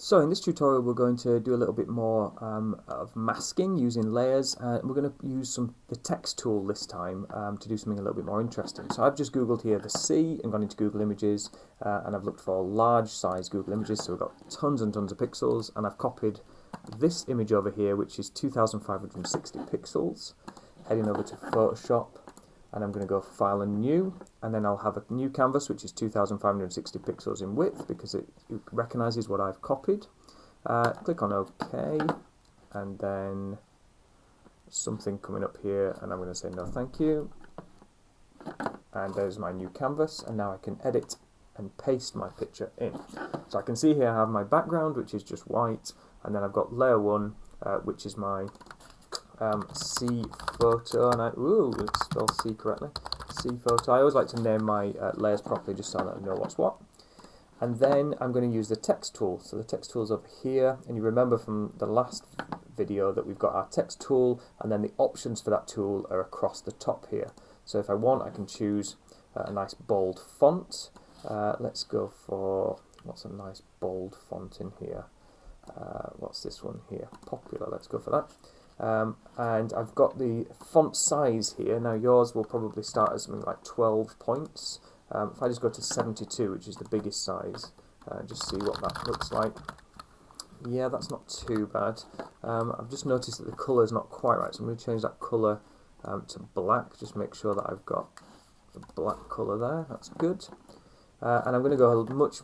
So in this tutorial we're going to do a little bit more of masking using layers. We're going to use the text tool this time to do something a little bit more interesting. So I've just googled here the sea and gone into Google Images and I've looked for large size Google Images, so we've got tons and tons of pixels, and I've copied this image over here which is 2560 pixels. Heading over to Photoshop, and I'm going to go File and New, and then I'll have a new canvas which is 2560 pixels in width because it recognises what I've copied. Click on OK, and then something coming up here, and I'm going to say no thank you. And there's my new canvas, and now I can edit and paste my picture in. So I can see here I have my background which is just white, and then I've got layer 1 which is my C photo, and let's spell C correctly. C photo. I always like to name my layers properly just so I know what's what. And then I'm going to use the text tool. So the text tool's over here, and you remember from the last video that we've got our text tool, and then the options for that tool are across the top here. So if I want, I can choose a nice bold font. Let's go for, what's a nice bold font in here? What's this one here? Popular. Let's go for that. And I've got the font size here. Now yours will probably start at something like 12 points. If I just go to 72, which is the biggest size, just see what that looks like. Yeah, that's not too bad. I've just noticed that the colour is not quite right, so I'm going to change that colour to black. Just make sure that I've got the black colour there. That's good. And I'm going to go much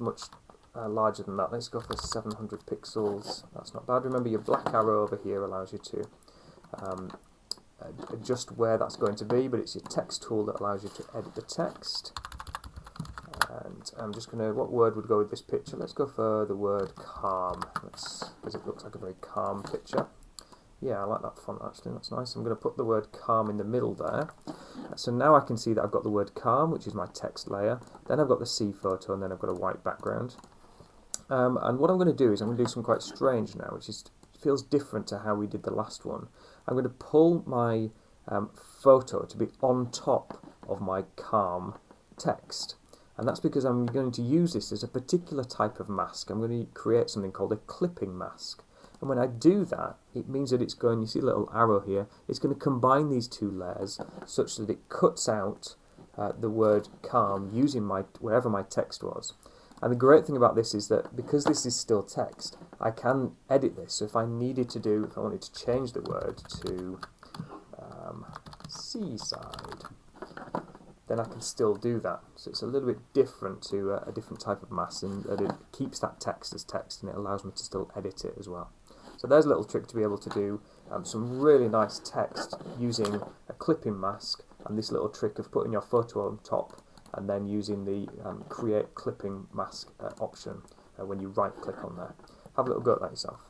larger than that. Let's go for 700 pixels. That's not bad. Remember, your black arrow over here allows you to adjust where that's going to be, but it's your text tool that allows you to edit the text. And I'm just going to, what word would go with this picture? Let's go for the word calm, because it looks like a very calm picture. Yeah, I like that font actually, that's nice. I'm going to put the word calm in the middle there. So now I can see that I've got the word calm, which is my text layer. Then I've got the sea photo, and then I've got a white background. And what I'm going to do is I'm going to do something quite strange now, which feels different to how we did the last one. I'm going to pull my photo to be on top of my calm text. And that's because I'm going to use this as a particular type of mask. I'm going to create something called a clipping mask. And when I do that, it means that it's going, you see a little arrow here, it's going to combine these two layers such that it cuts out the word calm using wherever my text was. And the great thing about this is that because this is still text, I can edit this. So if I wanted to change the word to seaside, then I can still do that. So it's a little bit different to a different type of mask, and that it keeps that text as text, and it allows me to still edit it as well. So there's a little trick to be able to do some really nice text using a clipping mask, and this little trick of putting your photo on top and then using the create clipping mask option when you right click on there. Have a little go at that yourself.